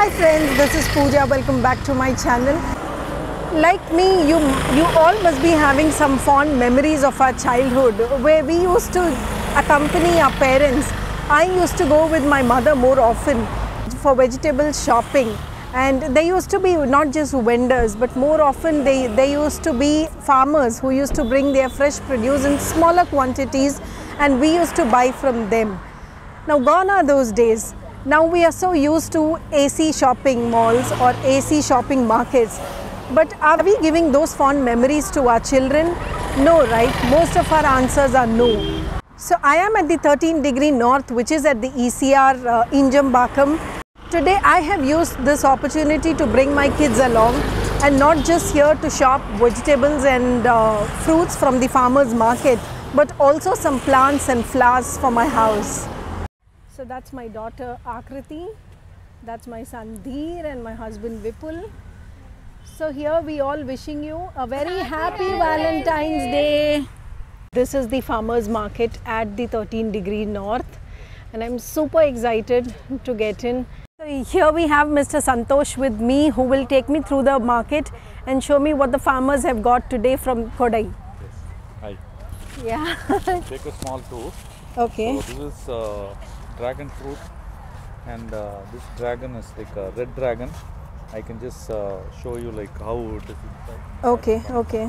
Hi friends, this is Pooja. Welcome back to my channel. Like me, you all must be having some fond memories of our childhood where we used to accompany our parents. I used to go with my mother more often for vegetable shopping, and they used to be not just vendors but more often they used to be farmers who used to bring their fresh produce in smaller quantities, and we used to buy from them. Now gone are those days. Now we are so used to AC shopping malls or AC shopping markets. But are we giving those fond memories to our children? No, right? Most of our answers are no. So I am at the 13 Degree North, which is at the ECR Injambakam. Today I have used this opportunity to bring my kids along, and not just here to shop vegetables and fruits from the farmers market, but also some plants and flowers for my house. So that's my daughter Akriti, that's my son Dheer and my husband Vipul. So here we all wishing you a very happy Valentine's Day. This is the farmers market at the 13 Degree North, and I'm super excited to get in. So here we have Mr. Santosh with me, who will take me through the market and show me what the farmers have got today from Kodai. Yes. Hi. Yeah. Take a small tour. Okay. So this is dragon fruit, and this dragon is like a red dragon. I can just show you like how it is inside. Okay, okay.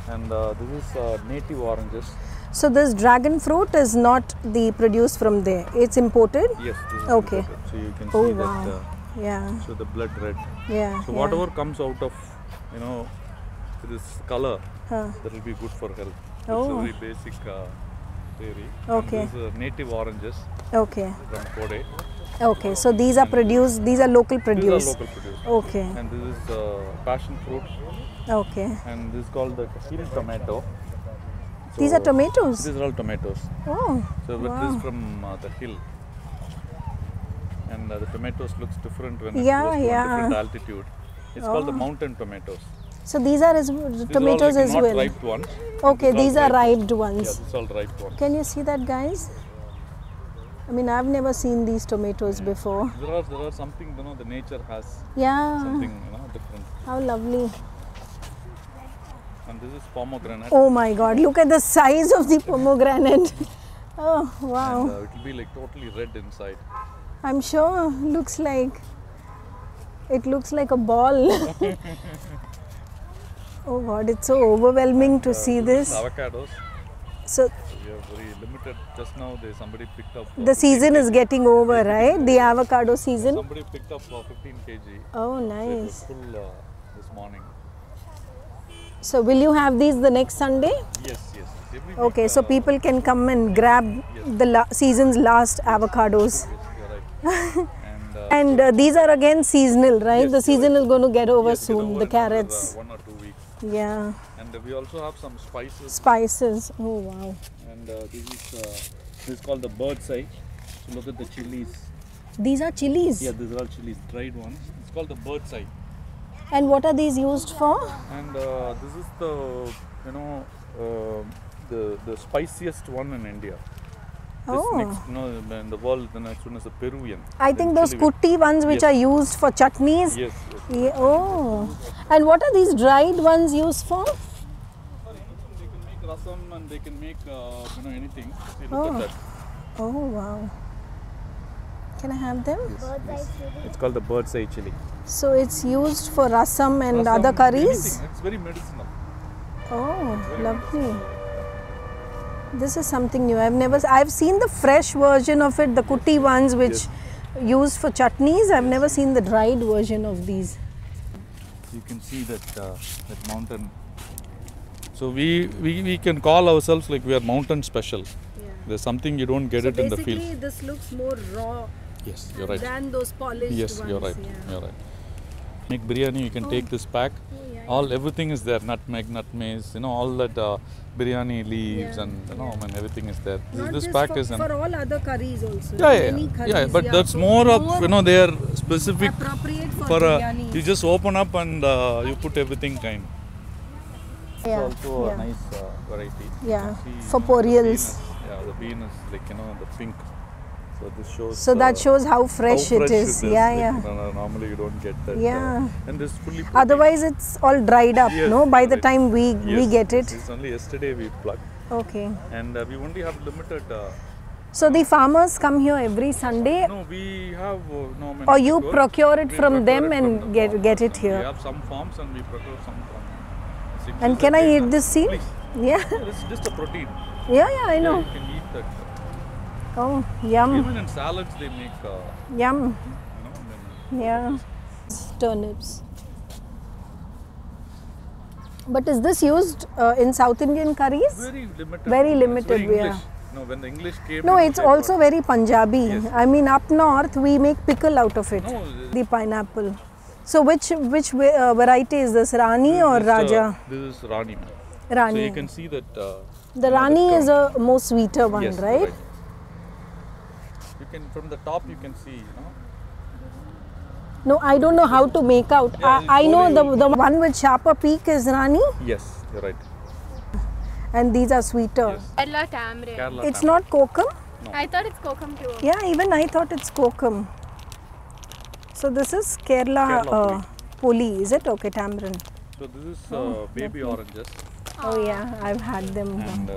And this is native oranges. So this dragon fruit is not the produce from there, it's imported? Yes, this is okay. imported. So you can Oh see wow. that Yeah. so the blood red. Yeah. So yeah. whatever comes out of, you know, this color, Huh. that will be good for health. Oh. It's a very basic theory. Okay. And this is native oranges Okay. from Kodai. Okay. So these are produced, these are local These produce. are local produce. Okay. And this is passion fruit, Okay. and this is called the hill tomato. So These are tomatoes? These are all tomatoes. Oh. So wow. this is from the hill, and the tomatoes looks different when it Yeah, goes to yeah. a different altitude. It's called the mountain tomatoes. So these are tomatoes as not well? ripe ones. Okay, These these all are ripe. ripe Yeah, ones. this is all ripe ones. Can you see that, guys? I mean, I've never seen these tomatoes before. There are something, you know, the nature has Yeah. something, you know, different. How lovely. And this is pomegranate. Oh my God, look at the size of the pomegranate. Oh, wow. And it will be like totally red inside. I'm sure it looks like a ball. Oh God, it's so overwhelming to see this. Avocados. So We are very limited. Just now somebody picked up. the season is getting over, right? The avocado season. Somebody picked up 15 kg. Oh, It was nice. full this morning. So will you have these the next Sunday? Yes, yes. Every Okay, week, so people can come and grab the season's last avocados. Yes, you're right. And these are again seasonal, right? Yes, the season is going to get over yes, get soon, over the in another, carrots. 1 or 2 weeks. Yeah, And we also have some spices. spices. Oh wow. And this is called the bird's eye. So look at the chilies. These are chilies. Yeah, these are all chilies, dried ones. It's called the bird's eye. And what are these used for? And this is the, you know, the spiciest one in India. This Oh. next, you know, in the world, the next one is the Peruvian. I then think those chili with- kuti ones which Yes. are used for chutneys. Yes, yes. Yeah, oh. And what are these dried ones used for? They can make rasam, and they can make, you know, anything. See, look Oh. at that. Oh wow. Can I have them? It's called the bird's eye chili. So it's used for rasam and Rasam, other curries? anything. It's very medicinal. Oh, lovely. This is something new. I've seen the fresh version of it, the kuti ones which used for chutneys. I've never seen the dried version of these. You can see that mountain. So we can call ourselves like we are mountain special. Yeah. There's something you don't get it in the field. Basically, this looks more raw Yes, you're right. than those polished Yes, ones. you're right. Yeah. You're right. Make biryani, you can take this pack. Everything is there. Nutmeg, nutmegs, you know, all that biryani leaves, and you know, and everything is there. Not This just pack for, is for all other curries also. yeah, Many yeah, curries, yeah. But that's so more of, you know, they are specific appropriate for for biryani. you just open up and you put everything kind. Yeah, It's also yeah. a nice variety. Yeah, See, for you know, the bean porials. is- Yeah, the bean is like, you know, the pink. So So this shows. So that shows how fresh, it is. Yeah, Like, yeah. normally you don't get that. Yeah. And this fully. Protein. Otherwise, it's all dried up, Yes, no? By the right. time we get it. It's only yesterday we plucked, Okay. and we only have limited. So the farmers come here every Sunday, No, we have no. I mean, or you we procure it we from procure them it and from the get it farms, and here. We have some farms and we procure some from. And can I eat this seed? Please. Yeah. Yeah, this is just a protein. Yeah, yeah, I Yeah, know. you can eat that. Oh, yum, Even in salads they make. yum. Then Yeah. Turnips. But is this used in South Indian curries? very limited. Very It's limited, very yeah. English. No, when the English came. No, in, it's they also brought- very Punjabi. Yes. I mean, up north we make pickle out of it. No, The pineapple. So which variety is this, Rani or this, Raja? This is Rani. ma'am. So Rani. you can see that. The Rani is a more sweeter one, yes, right? You can from the top you can see. No, I don't know how to make out. Yeah, I know slowly the one with sharper peak is Rani, Yes, you're right. and these are sweeter. Yes. Kerala tamarind. Kerala It's tamarind. not kokum. I thought it's kokum too. Yeah, even I thought it's kokum. So this is Kerala, Kerala poli, is it? Okay, tamarind. So this is baby oranges, Oh yeah, I've had them. and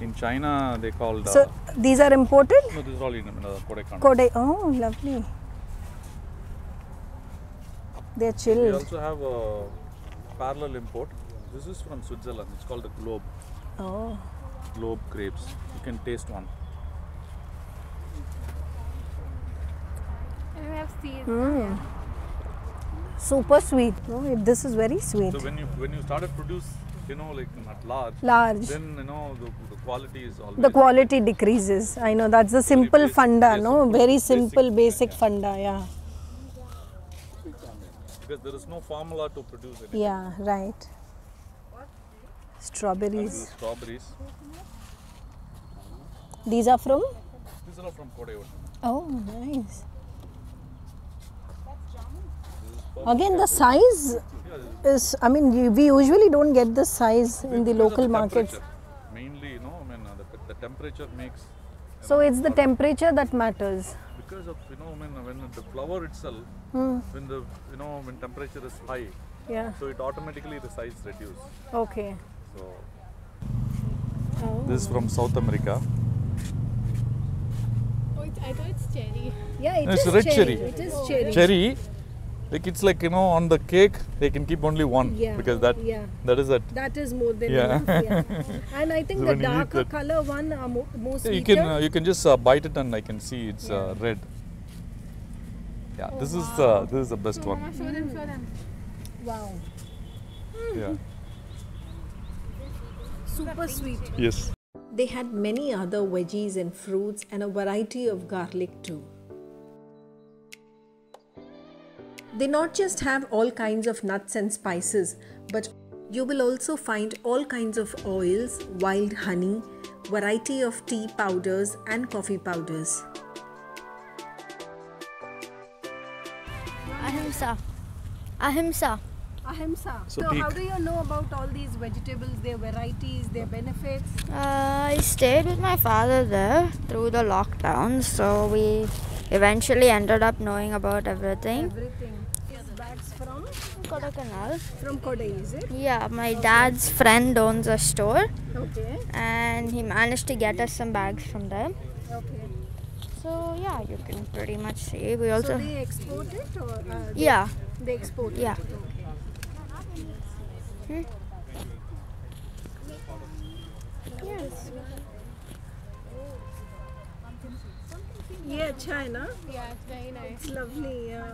in China they called. So these are imported? no, this is all in Kodaikanal. Kodai. Oh, lovely. They're We chilled. also have a parallel import. This is from Switzerland. It's called the Oh. Globe grapes. You can taste one. And we have seeds. Super sweet. Oh, this is very sweet. So when you started produce, like at large, Large. then the quality is always. The quality decreases. I know, that's the simple basic- funda, yes, no? Very basic, simple, basic yeah. funda, yeah. Because there is no formula to produce anything. Yeah, right. This Strawberries. is strawberries. These are from? These are all from Kodai. Oh, nice. Again, the size is, I mean, we usually don't get this size in the Because of local markets. temperature. Mainly, the temperature makes. So it's the temperature that matters. Because of when the flower itself, Hmm. when the when temperature is high, Yeah, so it automatically the size reduces. okay. So Oh. this is from South America. Oh, I thought it's cherry. Yeah, it It's is red cherry. It is cherry. Cherry, like it's like on the cake they can keep only one Yeah, because that is it. That is more than Yeah. enough. Yeah. And I think So the when you eat darker that- color one are more Yeah, sweeter. you can just bite it and I can see it's red. Yeah, this is the best one. Mama, show them. Wow. Yeah. Super sweet. Yes. They had many other veggies and fruits and a variety of garlic too. They not just have all kinds of nuts and spices, but you will also find all kinds of oils, wild honey, variety of tea powders and coffee powders. Ahimsa. Ahimsa. Ahimsa. So So how do you know about all these vegetables, their varieties, their benefits? I stayed with my father there through the lockdown, so we eventually ended up knowing about everything. Everything. Bags from Kodaikanal. Kodai, is it? Yeah, my dad's friend owns a store Okay. and he managed to get us some bags from them. Okay. So yeah, you can pretty much see. We also they export it or yeah. they export Yeah. it? Okay. Yes. Yeah, China. Yeah, it's very nice. It's lovely. Yeah.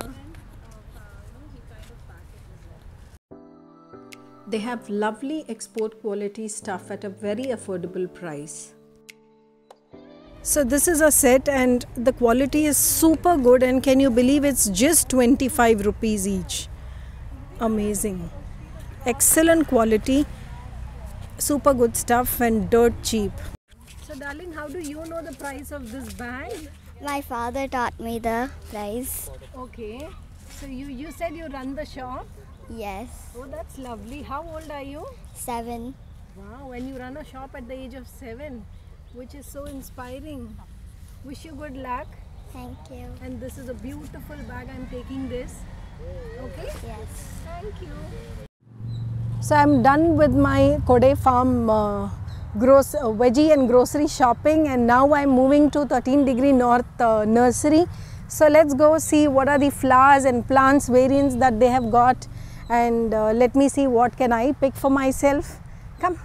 They have lovely export quality stuff at a very affordable price. So this is a set and the quality is super good, and can you believe it's just 25 rupees each. Amazing. Excellent quality, super good stuff and dirt cheap. So darling, how do you know the price of this bag? My father taught me the price. Okay. So you said you run the shop? Yes, Oh, that's lovely. How old are you? 7. Wow, and you run a shop at the age of 7, which is so inspiring. Wish you good luck. Thank you. And this is a beautiful bag. I'm taking this. Okay? Yes. Thank you. So I'm done with my Kode Farm veggie and grocery shopping, and now I'm moving to 13 Degree North nursery. So let's go see what are the flowers and plants variants that they have got, and let me see what can I pick for myself. Come.